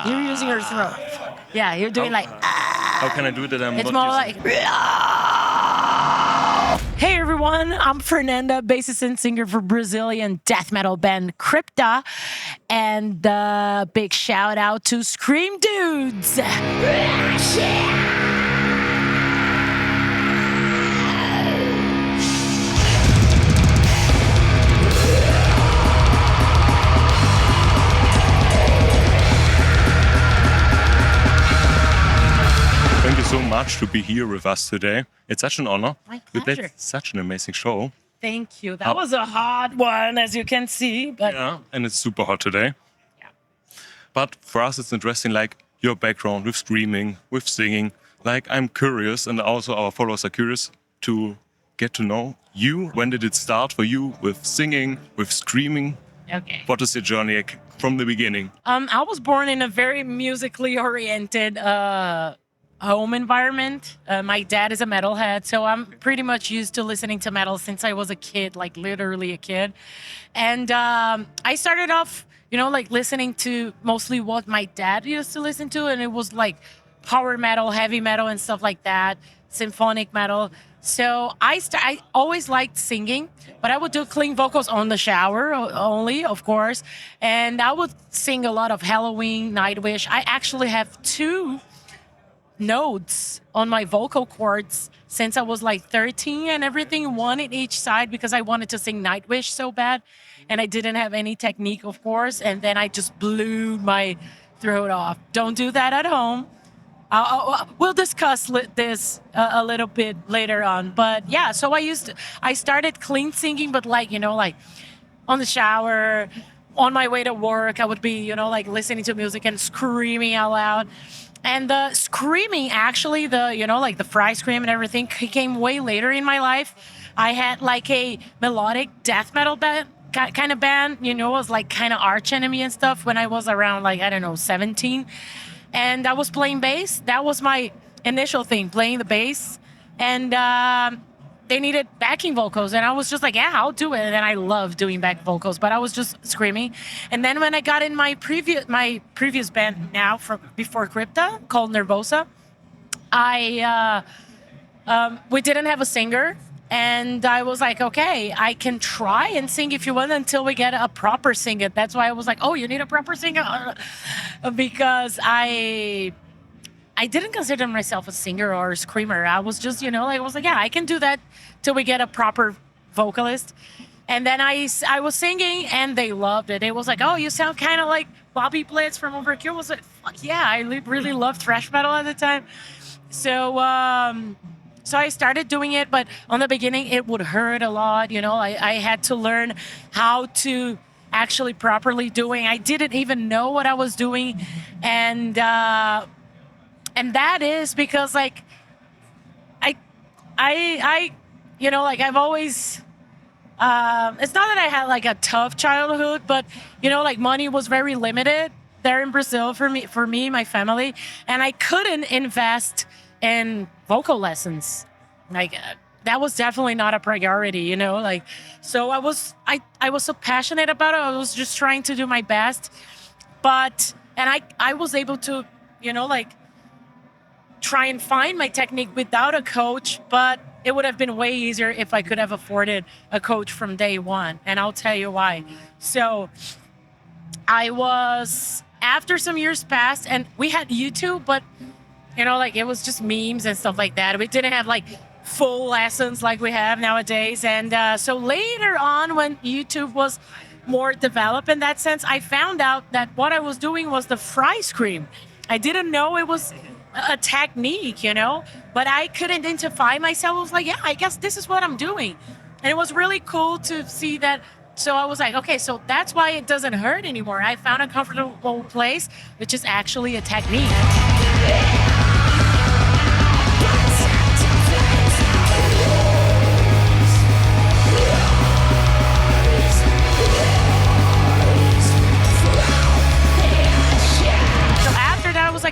You're using your throat. Yeah, you're doing like. How can I do that? It's more like. Hey everyone, I'm Fernanda, bassist and singer for Brazilian death metal band Crypta, and big shout out to Scream Dudes. Thank you so much to be here with us today. It's such an honor. My You pleasure. played such an amazing show. Thank you. That was a hard one, as you can see. But Yeah, and it's super hot today. Yeah. But for us, it's interesting, like your background with screaming, with singing. Like I'm curious, and also our followers are curious to get to know you. When did it start for you with singing, with screaming? Okay. What is your journey like from the beginning? I was born in a very musically oriented home environment. My dad is a metalhead, so I'm pretty much used to listening to metal since I was a kid, like literally a kid. And I started off, like listening to mostly what my dad used to listen to, and it was like power metal, heavy metal, and stuff like that, symphonic metal. So I always liked singing, but I would do clean vocals on the shower only, of course. And I would sing a lot of Halloween, Nightwish. I actually have 2 nodes on my vocal cords since I was like 13 and everything, 1 in each side, because I wanted to sing Nightwish so bad. And I didn't have any technique, of course. And then I just blew my throat off. Don't do that at home. We'll discuss this a little bit later on. But yeah, so I started clean singing, but like on the shower, on my way to work, I would be, like listening to music and screaming out loud. And the screaming, actually, the fry scream and everything came way later in my life. I had like a melodic death metal kind of band, it was like kind of Arch Enemy and stuff when I was around 17. And I was playing bass. That was my initial thing, playing the bass. And they needed backing vocals. And I was just like, yeah, I'll do it. And then I love doing back vocals, but I was just screaming. And then when I got in my previous band now before Crypta, called Nervosa, we didn't have a singer. And I was like, okay, I can try and sing if you want until we get a proper singer. That's why I was like, oh, you need a proper singer? Because I didn't consider myself a singer or a screamer. I was just, I was like, yeah, I can do that till we get a proper vocalist. And then I was singing and they loved it. It was like, oh, you sound kind of like Bobby Blitz from Overkill. I was like, fuck yeah, I really loved thrash metal at the time. So I started doing it, but on the beginning, it would hurt a lot. I had to learn how to actually properly doing. I didn't even know what I was doing. And that is because I've always, it's not that I had like a tough childhood, but money was very limited there in Brazil for me, my family, and I couldn't invest in vocal lessons. That was definitely not a priority, so I was so passionate about it. I was just trying to do my best, and I was able to, try and find my technique without a coach, but it would have been way easier if I could have afforded a coach from day one. And I'll tell you why. So after some years passed and we had YouTube, but it was just memes and stuff like that. We didn't have full lessons like we have nowadays. And so later on, when YouTube was more developed in that sense, I found out that what I was doing was the fry scream. I didn't know it was a technique, but I could identify myself. I was like, yeah, I guess this is what I'm doing. And it was really cool to see that. So I was like, okay, so that's why it doesn't hurt anymore. I found a comfortable place, which is actually a technique.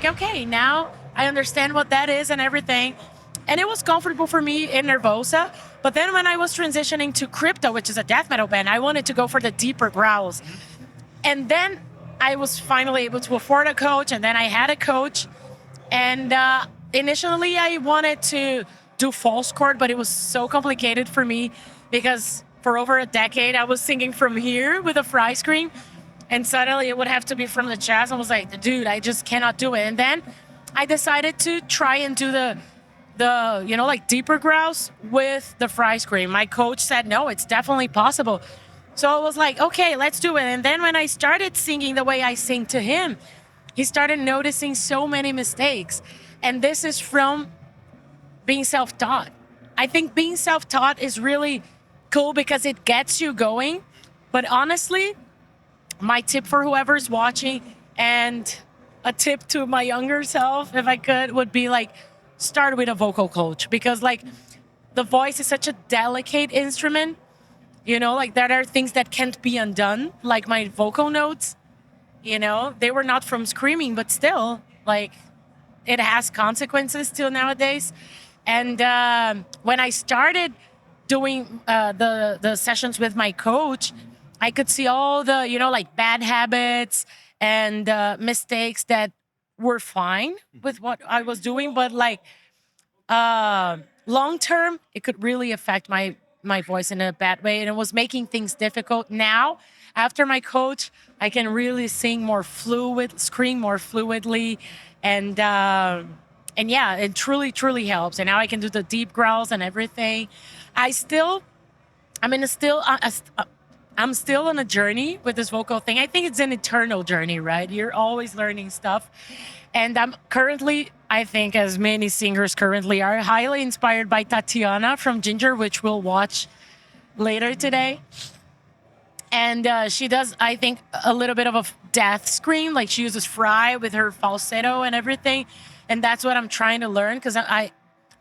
Okay, now I understand what that is and everything. And it was comfortable for me in Nervosa. But then when I was transitioning to Crypta, which is a death metal band, I wanted to go for the deeper growls. And then I was finally able to afford a coach, and then I had a coach. And initially, I wanted to do false chord, but it was so complicated for me because for over a decade, I was singing from here with a fry scream, and suddenly it would have to be from the chest. I was like, dude, I just cannot do it. And then I decided to try and do the like deeper growls with the fry scream. My coach said, no, it's definitely possible. So I was like, okay, let's do it. And then when I started singing the way I sing to him, he started noticing so many mistakes. And this is from being self-taught. I think being self-taught is really cool because it gets you going. But honestly, my tip for whoever's watching, and a tip to my younger self, if I could, would be like, start with a vocal coach, because like the voice is such a delicate instrument. Like there are things that can't be undone, like my vocal notes. They were not from screaming, but still, like, it has consequences still nowadays. And when I started doing the sessions with my coach, I could see all the, like bad habits and mistakes that were fine with what I was doing. But like long term, it could really affect my voice in a bad way. And it was making things difficult. Now, after my coach, I can really sing more scream more fluidly. And yeah, it truly, truly helps. And now I can do the deep growls and everything. I'm still on a journey with this vocal thing. I think it's an eternal journey, right? You're always learning stuff. And I'm currently, I think, as many singers currently are, highly inspired by Tatiana from Jinjer, which we'll watch later today. And she does, I think, a little bit of a death scream. Like she uses fry with her falsetto and everything. And that's what I'm trying to learn, because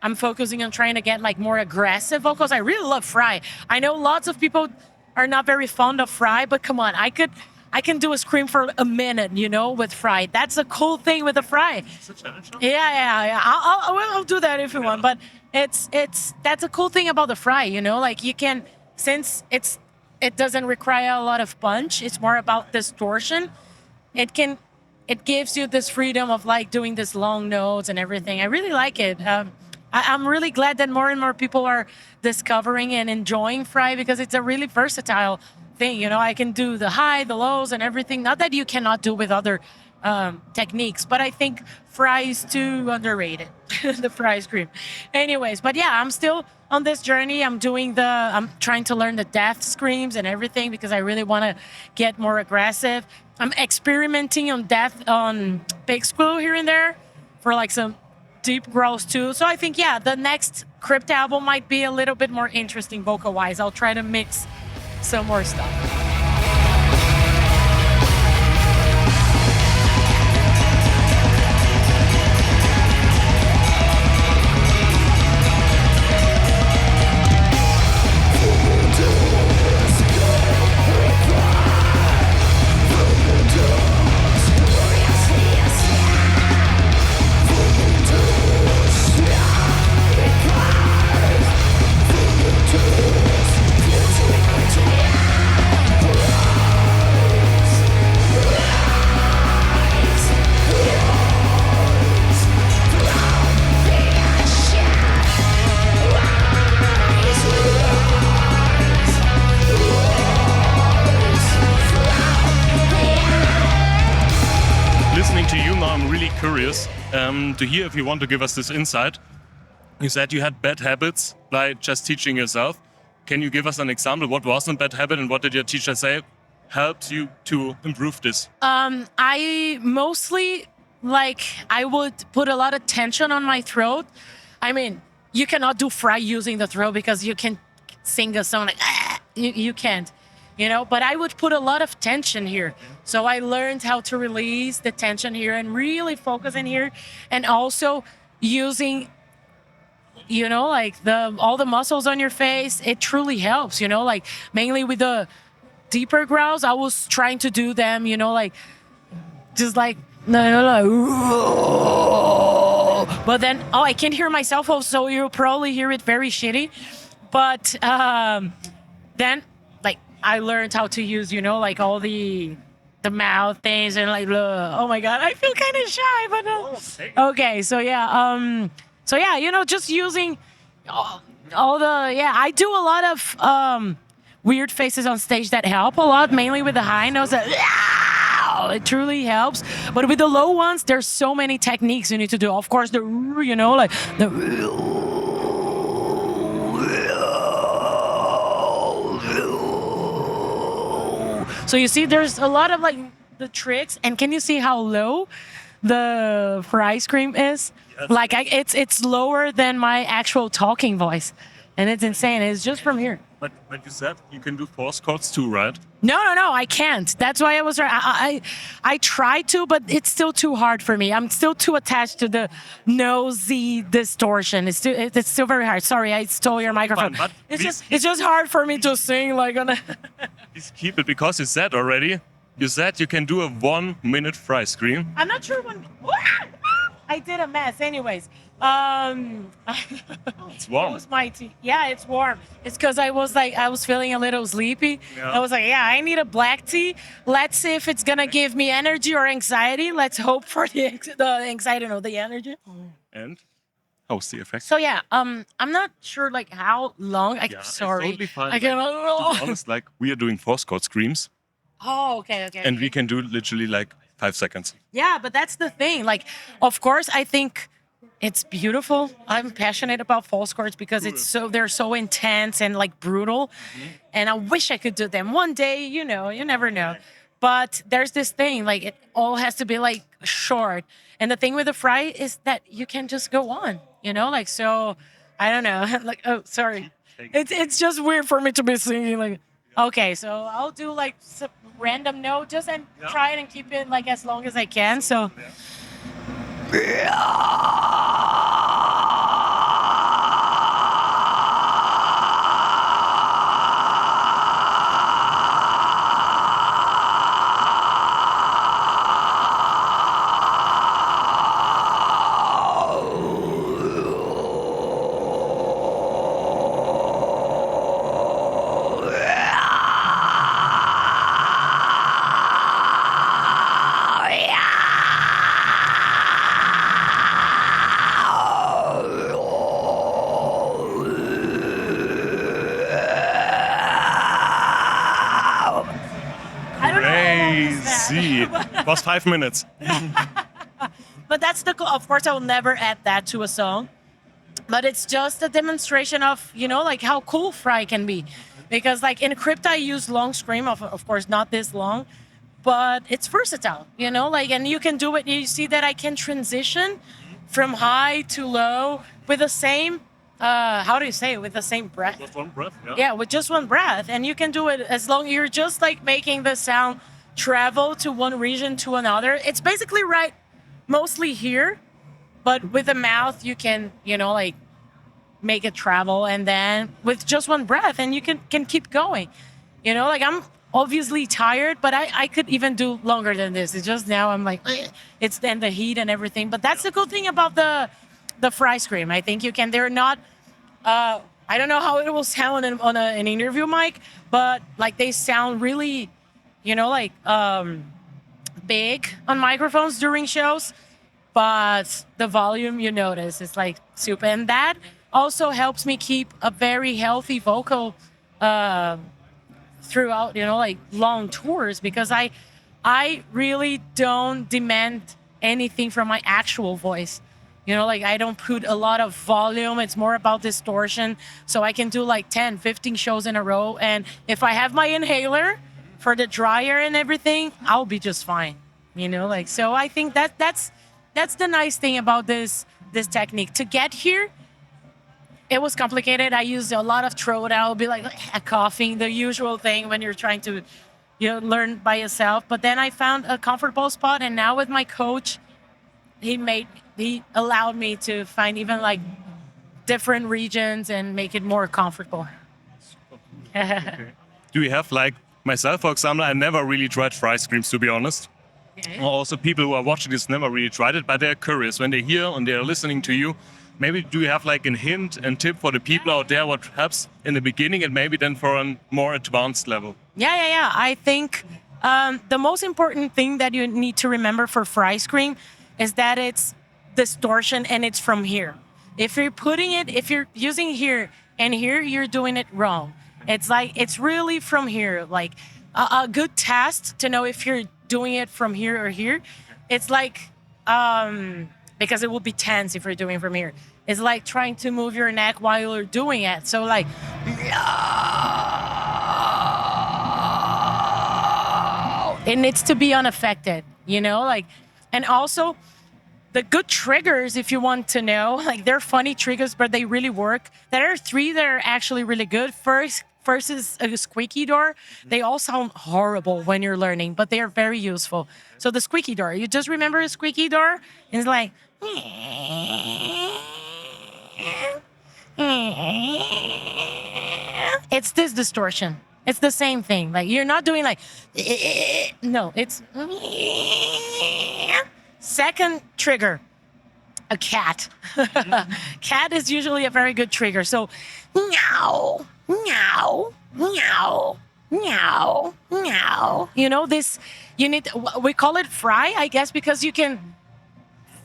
I'm focusing on trying to get like more aggressive vocals. I really love fry. I know lots of people are not very fond of fry, but come on, I can do a scream for a minute, with fry. That's a cool thing with the fry. It's a challenge. Yeah. I'll do that if you want. But that's a cool thing about the fry, like you can, since it doesn't require a lot of punch, it's more about distortion. It gives you this freedom of like doing this long notes and everything. I really like it. I'm really glad that more and more people are discovering and enjoying fry, because it's a really versatile thing. I can do the high, the lows, and everything. Not that you cannot do with other techniques, but I think fry is too underrated, the fry scream. Anyways, but yeah, I'm still on this journey. I'm trying to learn the death screams and everything, because I really want to get more aggressive. I'm experimenting on big squeal here and there for like some deep growls too. So I think, yeah, the next Crypta album might be a little bit more interesting vocal-wise. I'll try to mix some more stuff. Curious to hear if you want to give us this insight. You said you had bad habits, like just teaching yourself. Can you give us an example? What was a bad habit, and what did your teacher say helped you to improve this? I mostly, I would put a lot of tension on my throat. I mean, you cannot do fry using the throat, because you can sing a song like, you can't. But I would put a lot of tension here. So I learned how to release the tension here and really focus in here. And also using, all the muscles on your face. It truly helps, mainly with the deeper growls. I was trying to do them, just like, no. But then, I can't hear myself, so you'll probably hear it very shitty. But then, I learned how to use, all the the mouth things and like, oh my god, I feel kind of shy, but okay, so yeah, just using all the I do a lot of weird faces on stage that help a lot, mainly with the high notes. It truly helps, but with the low ones, there's so many techniques you need to do. Of course, like the. So you see, there's a lot of like the tricks, and can you see how low the for ice cream is? Yes. Like it's lower than my actual talking voice, and it's insane. It's just from here. But you said you can do force chords too, right? No, I can't. That's why I was. I try to, but it's still too hard for me. I'm still too attached to the nosy distortion. It's still very hard. Sorry, I stole your microphone. Fine, it's just hard for me to sing like on a. Please keep it, because you said already. You said you can do a 1 minute fry scream. I'm not sure when. I did a mess, anyways. It's warm. It was my tea. Yeah, it's warm. It's because I was feeling a little sleepy. Yeah. I was like, I need a black tea. Let's see if it's gonna give me energy or anxiety. Let's hope for the anxiety, no, the energy. And how's the effect? So yeah, I'm not sure like how long. Sorry, it's totally fine. I cannot. To be honest, like we are doing force chord screams, Oh, okay. and we can do literally like 5 seconds. Yeah, but that's the thing. Like, of course, I think it's beautiful. I'm passionate about false chords because they're so intense and like brutal. Mm-hmm. And I wish I could do them one day. You never know. But there's this thing, like it all has to be like short. And the thing with the fry is that you can just go on. Like so. I don't know. Like, oh, sorry. It's just weird for me to be singing like. Okay, so I'll do like some random note just and try it and keep it like as long as I can. So. Crazy. It was 5 minutes. But that's of course I will never add that to a song. But it's just a demonstration of, like how cool fry can be. Because like in Crypta I use long scream, of course not this long, but it's versatile, like, and you can do it. You see that I can transition from high to low with the same, how do you say it? With the same breath. Just one breath, yeah. Yeah, with just one breath. And you can do it as long you're just like making the sound travel to one region to another. It's basically right mostly here, but with the mouth you can, like make it travel, and then with just one breath and you can keep going. Like I'm obviously tired, but I could even do longer than this. It's just now I'm like, it's then the heat and everything. But that's the cool thing about the fry scream. I think you can, they're not, I don't know how it will sound on an interview mic, but like they sound really, like big on microphones during shows, but the volume you notice is like super, and that also helps me keep a very healthy vocal throughout, like long tours, because I really don't demand anything from my actual voice. Like I don't put a lot of volume. It's more about distortion. So I can do like 10, 15 shows in a row. And if I have my inhaler for the dryer and everything, I'll be just fine. Like, so I think that's the nice thing about this technique. To get here, it was complicated. I used a lot of throat. I'll be like coughing, the usual thing when you're trying to, learn by yourself. But then I found a comfortable spot, and now with my coach, he allowed me to find even like different regions and make it more comfortable. Okay. Do you have like myself, for example? I never really tried fry screams, to be honest. Okay. Also, people who are watching this never really tried it, but they're curious when they hear and they're listening to you. Maybe do you have like a hint and tip for the people out there what helps in the beginning and maybe then for a more advanced level? Yeah. I think The most important thing that you need to remember for fry scream is that it's distortion and it's from here. If you're using here and here, you're doing it wrong. It's like, it's really from here. Like a good test to know if you're doing it from here or here. It's like, because it will be tense if you're doing it from here. It's like trying to move your neck while you're doing it. So like, it needs to be unaffected, like, and also the good triggers, if you want to know, like they're funny triggers, but they really work. There are 3 that are actually really good. First is a squeaky door. They all sound horrible when you're learning, but they are very useful. So the squeaky door, you just remember a squeaky door? It's like, it's this distortion. It's the same thing. Like you're not doing like, no, it's second trigger, a cat. Cat is usually a very good trigger. So meow, meow, meow, meow, meow. This, we call it fry, I guess, because you can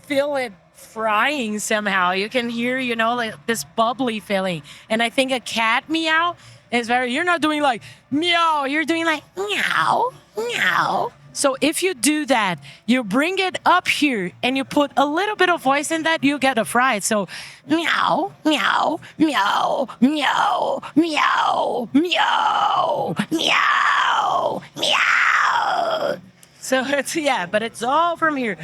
feel it frying somehow. You can hear, like this bubbly feeling. And I think a cat meow is you're not doing like meow, you're doing like meow, meow. So if you do that, you bring it up here and you put a little bit of voice in that, you get a fry. So meow, meow, meow, meow, meow, meow, meow, meow. So it's, but it's all from here.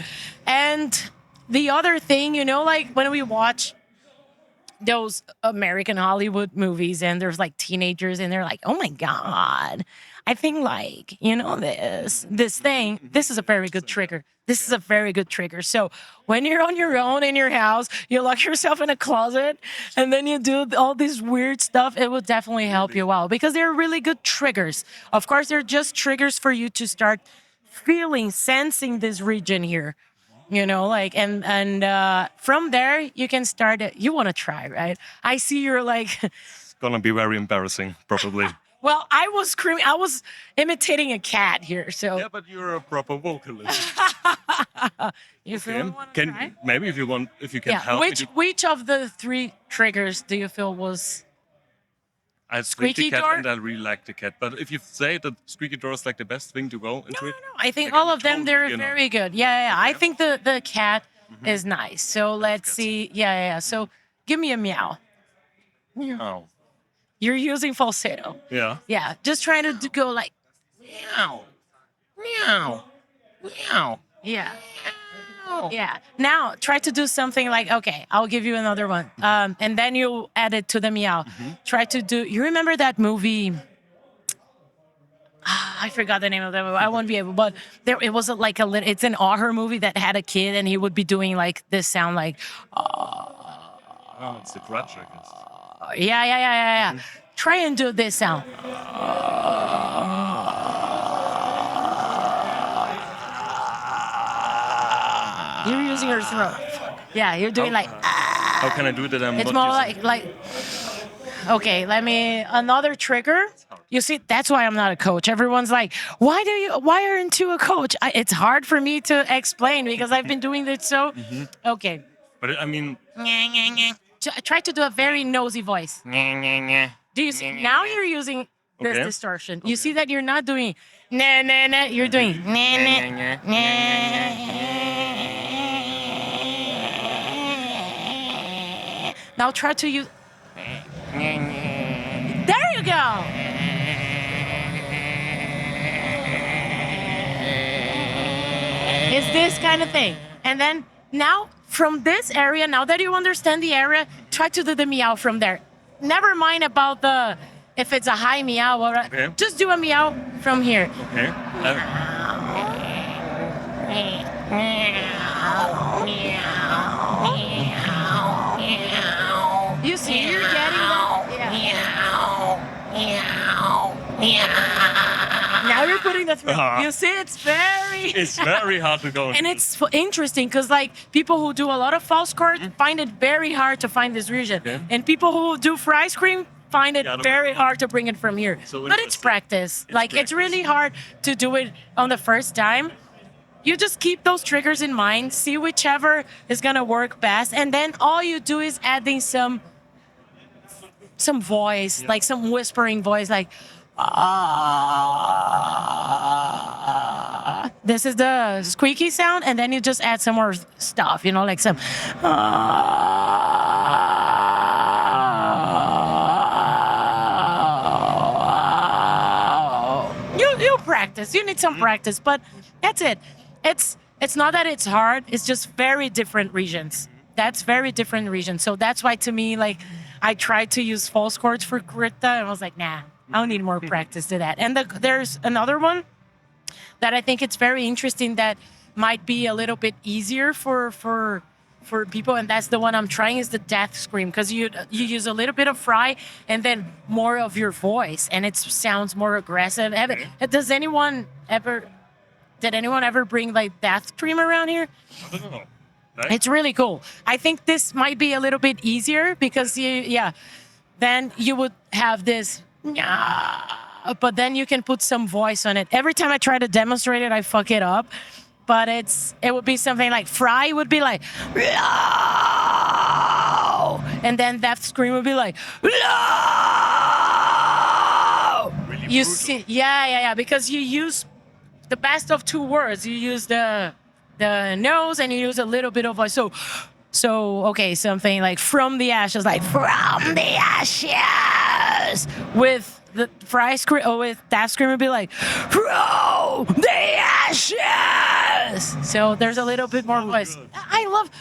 And the other thing, like when we watch those American Hollywood movies and there's like teenagers and they're like, oh my God, I think like, this thing, this is a very good trigger. This is a very good trigger. So when you're on your own in your house, you lock yourself in a closet and then you do all this weird stuff, it will definitely help you out because they're really good triggers. Of course, they're just triggers for you to start sensing this region here. And from there you can start it. You want to try, right? I see you're like, It's gonna be very embarrassing, probably. well, I was screaming. I was imitating a cat here. So Yeah, but you're a proper vocalist. you feel want to try? Maybe if you can help me. Which of the 3 triggers do you feel was? I think Squeaky the cat door? and I really like the cat. But if you say that squeaky door is like the best thing to go into No. it, I think like all I'm of them, total they're beginner. very good. Yeah. I think the cat is nice. So let's good. see. Yeah. So give me a meow. Meow. You're using falsetto. Yeah. Yeah. Just trying to go like, Meow. Meow. Meow. yeah. Yeah. Now try to do something like, okay, I'll give you another one. And then you add it to the meow. Try to do, you remember that movie? I forgot the name of that movie. I won't be able, but it was it's an horror movie that had a kid and he would be doing like this sound like, Oh, it's the grudge, I guess. yeah. Try and do this sound. You're using your throat. Yeah, you're doing like. How can I do that? I'm It's not more using- like. Okay, another trigger. You see, that's why I'm not a coach. Everyone's like, why aren't you a coach? It's hard for me to explain because I've been doing this so. Okay. But I mean, Try to do a very nosy voice. Do you see? Now you're using this Okay. distortion. You see that you're not doing nah, nah, nah. You're doing nah, nah, nah. Now try to use. There you go. It's this kind of thing. And then now from this area, now that you understand the area, try to do the meow from there. Never mind about if it's a high meow or Okay. just do a meow from here. okay. You see, you're getting Now you're putting the throat. Uh-huh. You see, it's very. It's very hard to go. And it's interesting because like people who do a lot of false chords find it very hard to find this region. Okay. And people who do fry scream find it Yeah, no, very hard to bring it from here. So But it's interesting. practice. Like it's really hard to do it on the first time. You just keep those triggers in mind, see whichever is gonna work best, and then all you do is adding some voice, like some whispering voice, like ah. This is the squeaky sound, and then you just add some more stuff, you know, like some you practice. You need some practice, but that's it. It's not that it's hard. It's just very different regions. That's very different regions. So that's why to me, like, I tried to use false chords for Crypta, and I was like, nah, I'll need more practice to that. And there's another one that I think it's very interesting that might be a little bit easier for people, and that's the one I'm trying, is the death scream, because you use a little bit of fry and then more of your voice, and it sounds more aggressive. Did anyone ever bring like death scream around here? I don't know. Nice. It's really cool. I think this might be a little bit easier because then you would have this, but then you can put some voice on it. Every time I try to demonstrate it, I fuck it up. But it would be something like fry would be like, and then death scream would be like, Really you brutal. see, yeah, because you use the best of two words. You use the nose and you use a little bit of voice. So okay, something like from the ashes, like from the ashes. With the fry scream, or with death scream, would be like from the ashes. So there's a little bit more voice. good. I love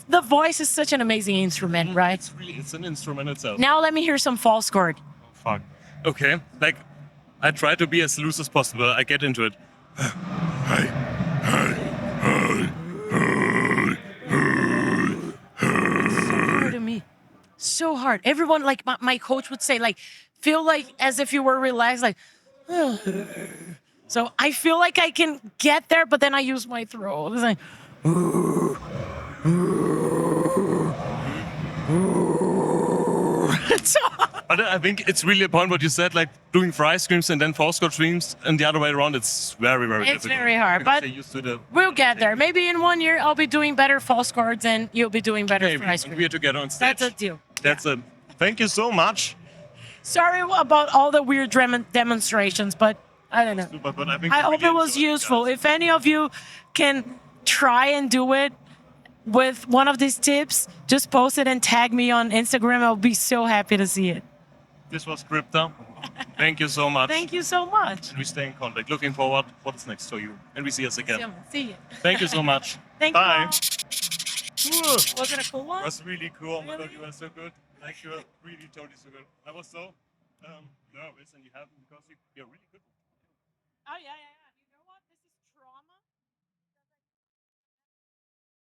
the voice. Is such an amazing instrument, right? It's an instrument itself. Now let me hear some false chord. Fuck. Okay, like I try to be as loose as possible. I get into it. To me, so hard. Everyone, like my coach would say, like feel like as if you were relaxed, like. So I feel like I can get there, but then I use my throat. It's like. It's so hard. But I think it's really important what you said, like doing fry screams and then false chord screams, and the other way around. It's very, very It's difficult. very hard, Because but they're used to the we'll get there. Maybe in 1 year I'll be doing better false chords and you'll be doing better maybe. fry And screams. we are together on stage. That's a deal. That's it. Thank you so much. Sorry about all the weird demonstrations, but I don't know. Super, but I think I we hope really it was enjoyed it, useful. guys. If any of you can try and do it with one of these tips, just post it and tag me on Instagram. I'll be so happy to see it. This was Crypta. Thank you so much. Thank you so much. And we stay in contact. Looking forward what's next for you. And we see us again. See you. Thank you so much. Thank Bye. you. Was it a cool one? It was really cool. I Really? thought you were so good. Like you were really totally so good. I was so nervous, and you have because you're really good. Oh, yeah.